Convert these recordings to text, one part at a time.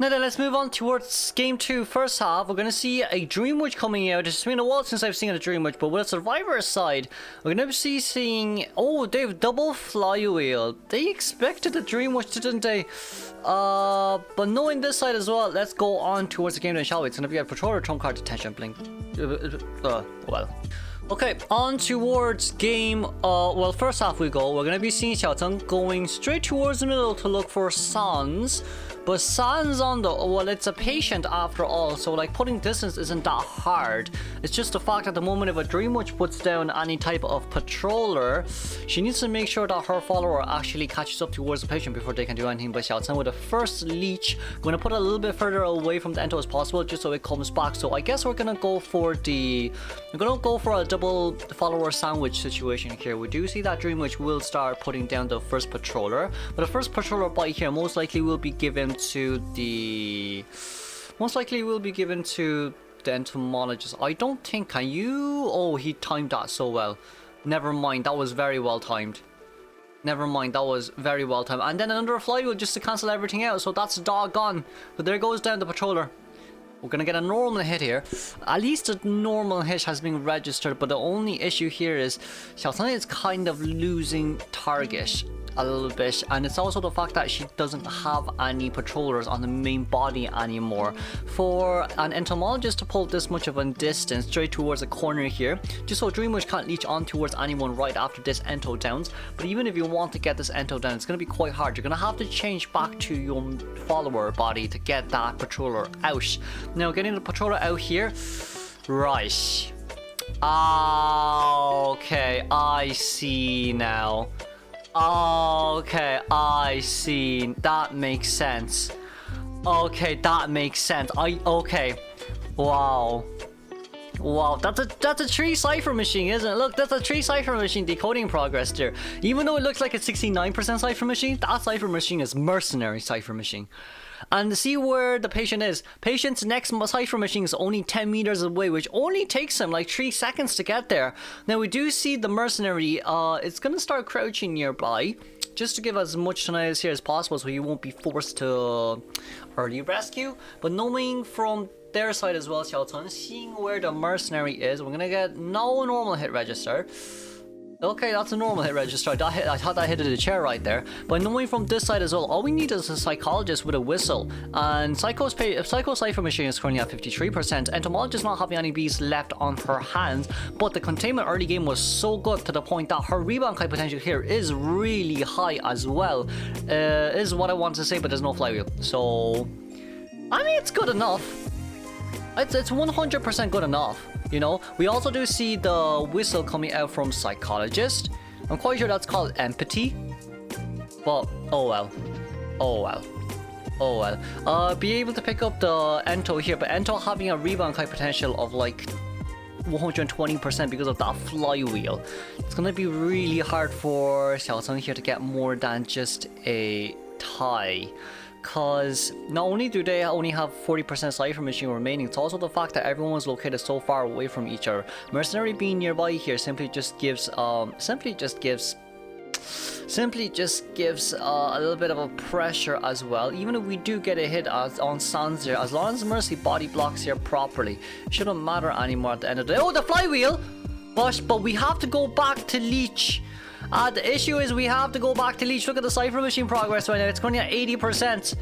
Now then, let's move on towards game 2. First half, we're going to see a Dream Witch coming out. It's been a while since I've seen a Dream Witch, but with a Survivor side, we're going to be seeing... Oh, they have double flywheel. They expected a Dream Witch, didn't they? But knowing this side as well, let's go on towards the game then, shall we? It's going to be a Patroller Trump card detention blink. Well. Okay, on towards game, well, first half we go. We're going to be seeing Xiaoteng going straight towards the middle to look for Sans. But Sans on the, well, it's a patient after all, so like putting distance isn't that hard. It's just the fact at the moment if a Dream Witch puts down any type of patroller, she needs to make sure that her follower actually catches up towards the patient before they can do anything. But Xiaoteng with the first leech, going to put it a little bit further away from the Ento as possible just so it comes back. So I guess we're going to go for a double follower sandwich situation here. We do see that Dream Witch will start putting down the first patroller, but the first patroller bite here most likely will be given to the entomologist. I don't think, can you? Oh, he timed that so well. Never mind, that was very well timed. Never mind, that was very well timed. And then another flywheel just to cancel everything out, so that's doggone. So there goes down the patroller. We're gonna get a normal hit here. At least a normal hit has been registered, but the only issue here is Xiaoteng is kind of losing target a little bit, and it's also the fact that she doesn't have any patrollers on the main body anymore. For an entomologist to pull this much of a distance straight towards a corner here, just so Dream Witch can't leech on towards anyone right after this ento downs. But even if you want to get this ento down, it's going to be quite hard. You're going to have to change back to your follower body to get that patroller out. Now getting the patroller out here, right, okay, I see now. Okay, I see. That makes sense. Okay, that makes sense. Okay. Wow. Wow, that's a tree cipher machine, isn't it? Look, that's a tree cipher machine decoding progress there. Even though it looks like a 69% cipher machine, that cipher machine is mercenary cipher machine. And see where the patient is. Patient's next cipher machine is only 10 meters away, which only takes him like 3 seconds to get there. Now we do see the mercenary, it's gonna start crouching nearby, just to give as much tonight here as possible so you won't be forced to early rescue. But knowing from their side as well, Xiaoteng, seeing where the mercenary is, we're gonna get no normal hit register. Okay, that's a normal hit register. I thought that hit the chair right there. But knowing from this side as well, all we need is a psychologist with a whistle. And Psycho Cipher Machine is currently at 53%. Entomologist not having any bees left on her hands. But the containment early game was so good to the point that her rebound kite potential here is really high as well. Is what I want to say, but there's no flywheel. So, I mean, it's good enough. It's 100% good enough. You know, we also do see the whistle coming out from Psychologist. I'm quite sure that's called Empathy. But, oh well. Oh well. Oh well. Be able to pick up the Ento here, but Ento having a rebound kite potential of like 120% because of that flywheel. It's gonna be really hard for Xiaoteng here to get more than just a tie. Because not only do they only have 40% cipher machine remaining, it's also the fact that everyone is located so far away from each other. Mercenary being nearby here simply just gives a little bit of a pressure as well. Even if we do get a hit on Sans here, as long as Mercy body blocks here properly, it shouldn't matter anymore at the end of the day. Oh, the flywheel! But we have to go back to leech. The issue is we have to go back to leech. Look at the cipher machine progress right now. It's currently at 80%.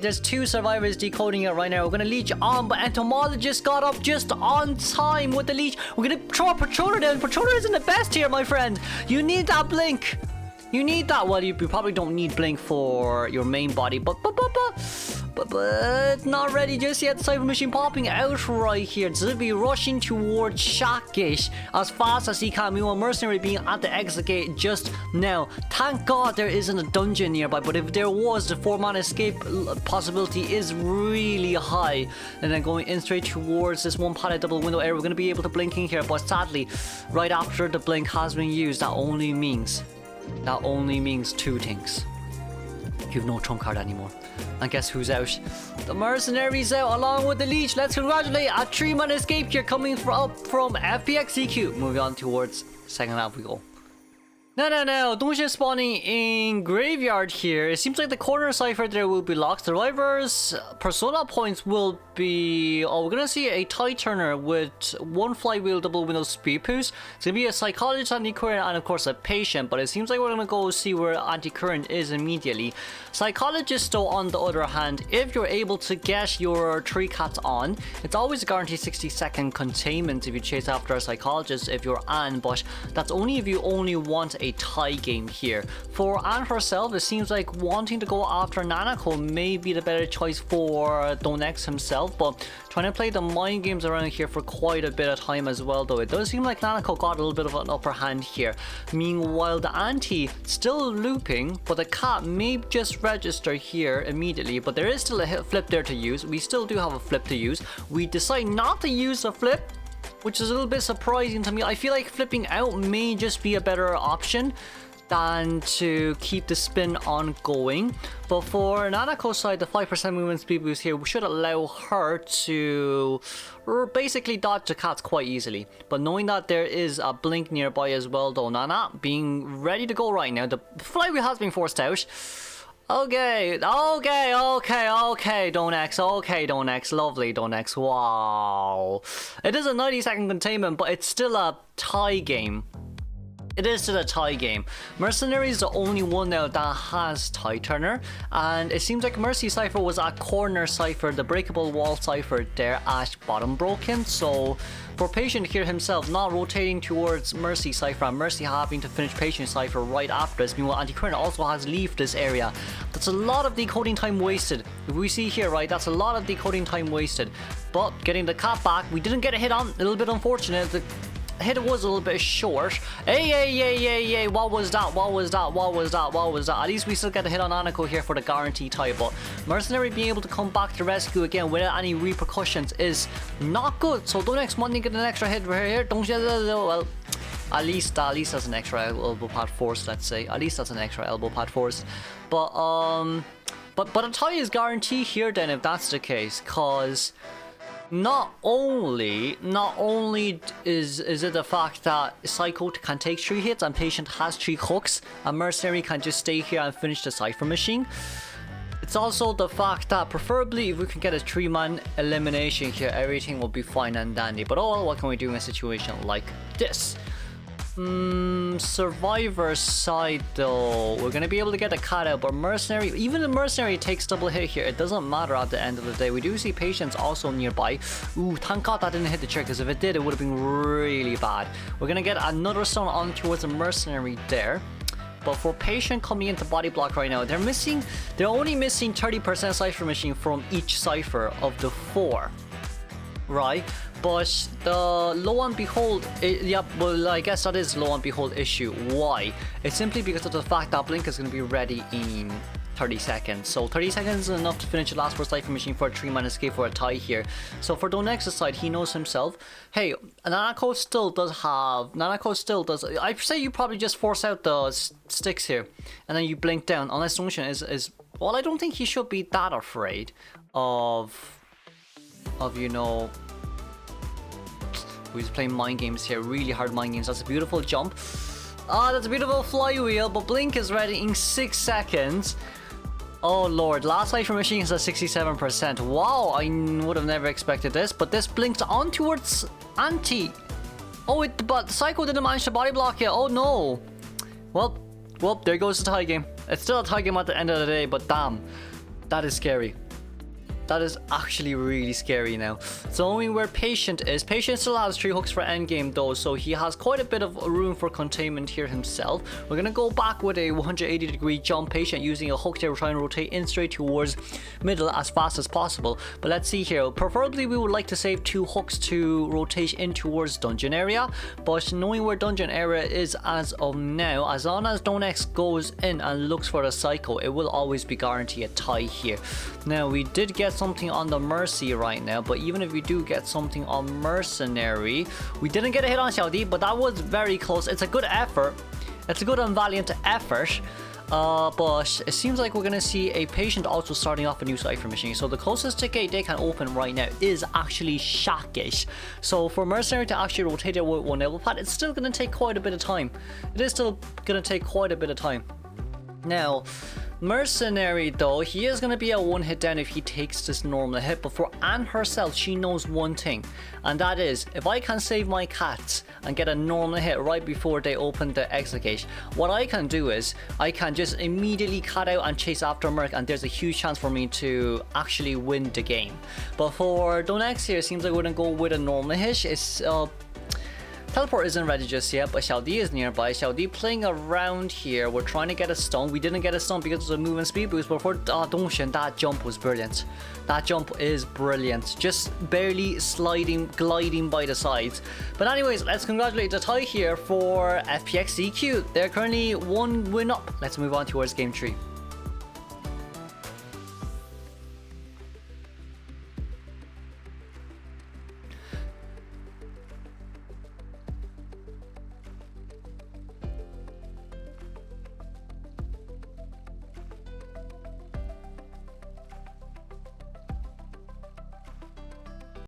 There's 2 survivors decoding it right now. We're gonna leech on, but entomologist got up just on time with the leech. We're gonna throw a patroller down. Patroller isn't the best here, my friend. You need that blink. You need that. Well, you probably don't need blink for your main body, but not ready just yet. The cipher machine popping out right here. Zibi rushing towards Shack Gate as fast as he can. Meanwhile, Mercenary being at the exit gate just now. Thank God there isn't a dungeon nearby, but if there was, the 4-man escape possibility is really high. And then going in straight towards this one padded double window area, we're going to be able to blink in here, but sadly, right after the blink has been used, that only means 2 things. You have no trump card anymore. And guess who's out? The mercenary's out along with the leech. Let's congratulate a 3-man escape here coming up from FPX.ZQ. Moving on towards second half we go. No, Dongxue spawning in graveyard here. It seems like the corner cipher there will be locked. Survivors persona points will be... Oh, we're gonna see a tie turner with one flywheel double window speed boost. It's gonna be a psychologist, anti-current, and of course a patient, but it seems like we're gonna go see where anti-current is immediately. Psychologist though, on the other hand, if you're able to get your 3 cats on, it's always a guaranteed 60-second containment if you chase after a psychologist if you're Anne, but that's only if you only want a tie game here. For Anne herself, it seems like wanting to go after Nanako may be the better choice for Donex himself, but trying to play the mind games around here for quite a bit of time as well though. It does seem like Nanako got a little bit of an upper hand here. Meanwhile, the auntie still looping, but the cat may just register here immediately, but there is still a flip there to use. We still do have a flip to use. We decide not to use the flip, which is a little bit surprising to me. I feel like flipping out may just be a better option than to keep the spin ongoing. But for Nanako's side, the 5% movement speed boost here should allow her to basically dodge the cats quite easily. But knowing that there is a blink nearby as well though, Nana being ready to go right now. The flywheel has been forced out. Okay, Donex, lovely Donex, wow. It is a 90-second containment, but it's still a tie game. It is still a tie game. Mercenary is the only one now that has tie turner, and it seems like Mercy Cypher was a corner cipher, the breakable wall cipher there at bottom broken. So for Patient here himself, not rotating towards Mercy Cypher, and Mercy having to finish Patient Cypher right after this. Meanwhile, Anti-Current also has left this area. That's a lot of decoding time wasted. If we see here, right, that's a lot of decoding time wasted. But getting the cat back, we didn't get a hit on, a little bit unfortunate. The hit was a little bit short. Hey, what was that? At least we still get a hit on Anako here for the guarantee tie, but Mercenary being able to come back to rescue again without any repercussions is not good. So Donex wanting to get an extra hit right here. Well, at least that's an extra elbow pad force, let's say. At least that's an extra elbow pad force. But a tie is guaranteed here then if that's the case, cause not only is it the fact that Psycho can take 3 hits and Patient has 3 hooks and Mercenary can just stay here and finish the Cypher Machine. It's also the fact that preferably if we can get a 3-man elimination here, everything will be fine and dandy. But oh well, what can we do in a situation like this? Survivor side though, we're gonna be able to get the cat out, but Mercenary, even the Mercenary takes double hit here, it doesn't matter at the end of the day. We do see Patience also nearby. Ooh, thank God that didn't hit the trigger, because if it did, it would have been really bad. We're gonna get another stone on towards the Mercenary there. But for Patient coming into body block right now, they're only missing 30% Cypher Machine from each cipher of the 4. Right, but the lo and behold, well, I guess that is lo and behold issue. Why? It's simply because of the fact that Blink is going to be ready in 30 seconds. So 30 seconds is enough to finish the last first Cypher Machine for a 3-man escape for a tie here. So for Donex's side, he knows himself. Hey, Nanako still does. I say you probably just force out the sticks here, and then you blink down. Unless Dongxue is well, I don't think he should be that afraid of you know, he's playing mind games here, really hard mind games. That's a beautiful jump. That's a beautiful flywheel, but Blink is ready in 6 seconds. Oh lord, last Cypher Machine is at 67%. Wow, I would have never expected this, but this blinks on towards Anti. Oh, but Psycho didn't manage to body block yet. Oh no. Well, there goes the tie game. It's still a tie game at the end of the day, but damn, that is scary. That is actually really scary now. So knowing where Patient is, Patient still has 3 hooks for endgame though, so he has quite a bit of room for containment here himself. We're gonna go back with a 180-degree jump. Patient using a hook there, trying to rotate in straight towards middle as fast as possible. But let's see here, preferably we would like to save 2 hooks to rotate in towards dungeon area, but knowing where dungeon area is as of now, as long as Donex goes in and looks for the Psycho, it will always be guaranteed a tie here. Now we did get something on the Mercy right now, but even if we do get something on Mercenary, we didn't get a hit on Xiaodi, but that was very close. It's a good effort. It's a good and valiant effort. But it seems like we're gonna see a patient also starting off a new cipher machine. So the closest ticket they can open right now is actually Shakish. So for Mercenary to actually rotate it with one level pad, it's still gonna take quite a bit of time. It is still gonna take quite a bit of time. Now, Mercenary though, he is going to be a one hit down if he takes this normal hit, but for Anne herself, she knows one thing, and that is, if I can save my cats and get a normal hit right before they open the exit gate, what I can do is, I can just immediately cut out and chase after Merc, and there's a huge chance for me to actually win the game. But for the next here, it seems like we're going to go with a normal hit. It's Teleport isn't ready just yet, but Xiao Di is nearby. Xiao Di playing around here. We're trying to get a stun. We didn't get a stun because of the movement speed boost, but for Dongxuan, that jump was brilliant. That jump is brilliant. Just barely gliding by the sides. But anyways, let's congratulate the tie here for FPX.ZQ. They're currently 1 win up. Let's move on towards game 3.